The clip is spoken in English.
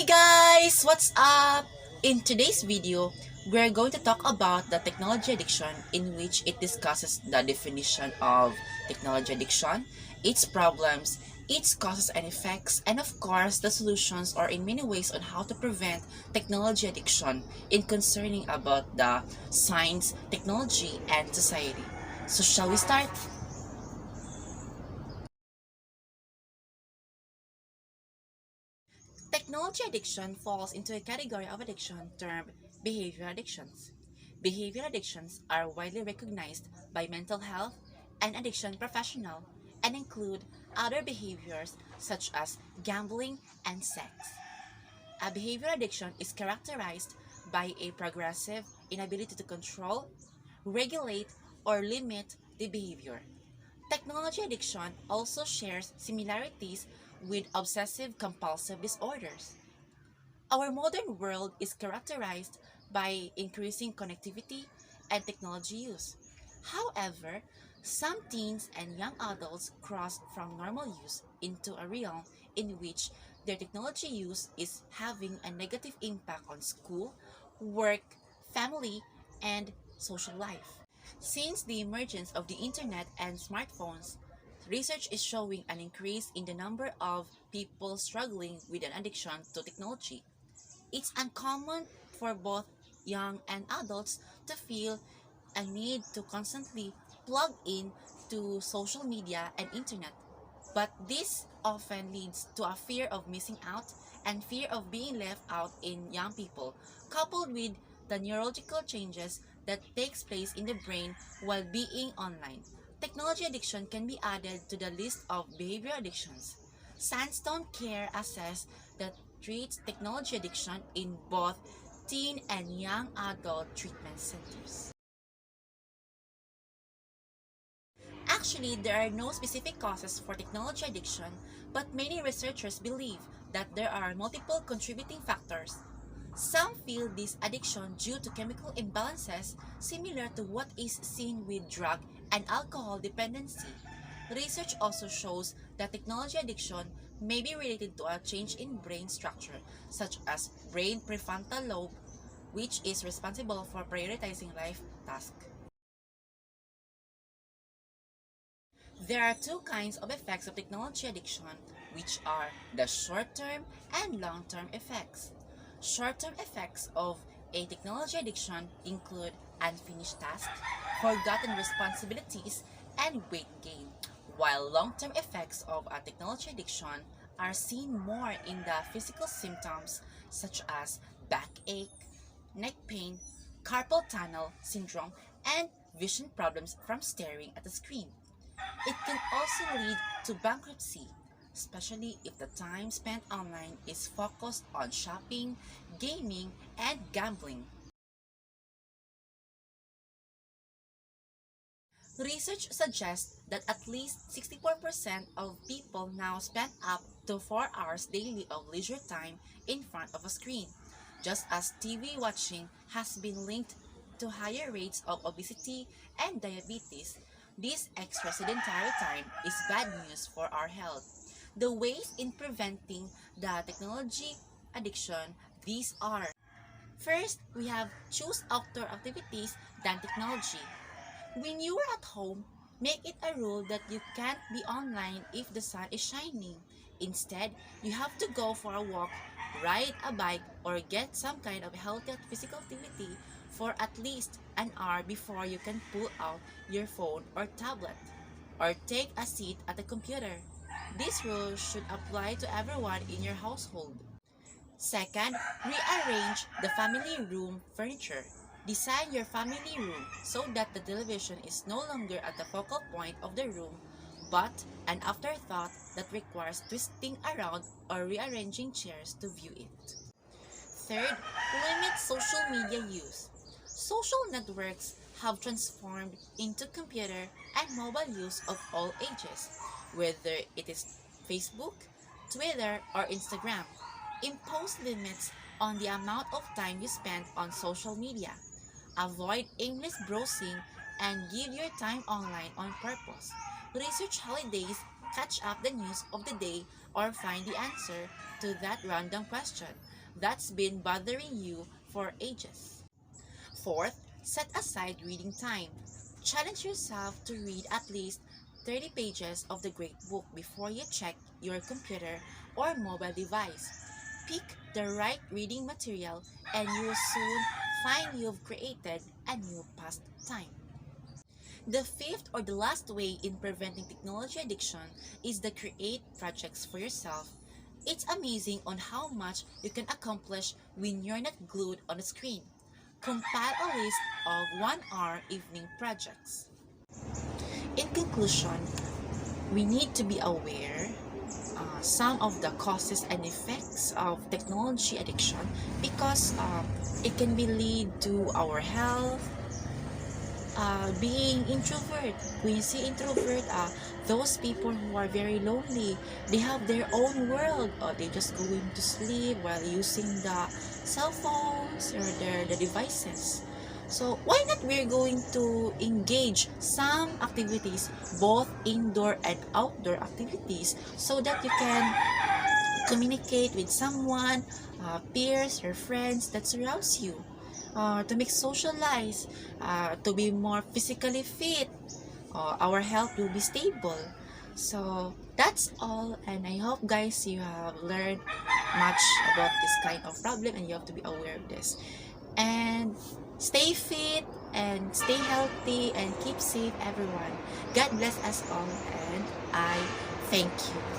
Hey guys, what's up? In today's video, we're going to talk about the technology addiction, in which it discusses the definition of technology addiction, its problems, its causes and effects, and of course, the solutions or in many ways on how to prevent technology addiction in concerning about the science, technology, and society. So shall we start? Technology addiction falls into a category of addiction termed behavioral addictions. Behavioral addictions are widely recognized by mental health and addiction professionals and include other behaviors such as gambling and sex. A behavioral addiction is characterized by a progressive inability to control, regulate, or limit the behavior. Technology addiction also shares similarities with obsessive compulsive disorders. Our modern world is characterized by increasing connectivity and technology use. However, some teens and young adults cross from normal use into a realm in which their technology use is having a negative impact on school, work, family, and social life. Since the emergence of the internet and smartphones, research is showing an increase in the number of people struggling with an addiction to technology. It's uncommon for both young and adults to feel a need to constantly plug in to social media and internet. But this often leads to a fear of missing out and fear of being left out in young people, coupled with the neurological changes that takes place in the brain while being online. Technology addiction can be added to the list of behavioral addictions. Sandstone Care assess that treats technology addiction in both teen and young adult treatment centers. Actually, there are no specific causes for technology addiction, but many researchers believe that there are multiple contributing factors. Some feel this addiction due to chemical imbalances similar to what is seen with drug and alcohol dependency. Research also shows that technology addiction may be related to a change in brain structure, such as brain prefrontal lobe, which is responsible for prioritizing life tasks. There are two kinds of effects of technology addiction, which are the short-term and long-term effects. Short-term effects of a technology addiction include unfinished tasks, forgotten responsibilities, and weight gain, while long-term effects of a technology addiction are seen more in the physical symptoms such as backache, neck pain, carpal tunnel syndrome, and vision problems from staring at the screen. It can also lead to bankruptcy, especially if the time spent online is focused on shopping, gaming, and gambling. Research suggests that at least 64% of people now spend up to 4 hours daily of leisure time in front of a screen, just as TV watching has been linked to higher rates of obesity and diabetes. This extra sedentary time is bad news for our health. The ways in preventing the technology addiction, these are: first, we have choose outdoor activities than technology. When you are at home, make it a rule that you can't be online if the sun is shining. Instead, you have to go for a walk, ride a bike, or get some kind of healthy physical activity for at least an hour before you can pull out your phone or tablet, or take a seat at the computer. This rule should apply to everyone in your household. Second, rearrange the family room furniture. Design your family room so that the television is no longer at the focal point of the room, but an afterthought that requires twisting around or rearranging chairs to view it. Third, limit social media use. Social networks have transformed into computer and mobile use of all ages, whether it is Facebook, Twitter, or Instagram. Impose limits on the amount of time you spend on social media. Avoid aimless browsing and give your time online on purpose. Research holidays, catch up the news of the day, or find the answer to that random question. that's been bothering you for ages. Fourth, set aside reading time. Challenge yourself to read at least 30 pages of the great book before you check your computer or mobile device. Pick the right reading material and you'll soon find you've created a new pastime. The fifth or the last way in preventing technology addiction is to create projects for yourself. It's amazing on how much you can accomplish when you're not glued on a screen. Compile a list of 1 hour evening projects. In conclusion, we need to be aware some of the causes and effects of technology addiction because it can be lead to our health, being introvert. When you see introvert, those people who are very lonely, they have their own world, or they just going to sleep while using the cell phones or the devices. So why not we're going to engage some activities, both indoor and outdoor activities, so that you can communicate with someone, peers or friends that surrounds you, to make socialize, to be more physically fit, our health will be stable. So that's all, and I hope guys you have learned much about this kind of problem and you have to be aware of this. And stay fit and stay healthy and keep safe everyone. God bless us all and I thank you.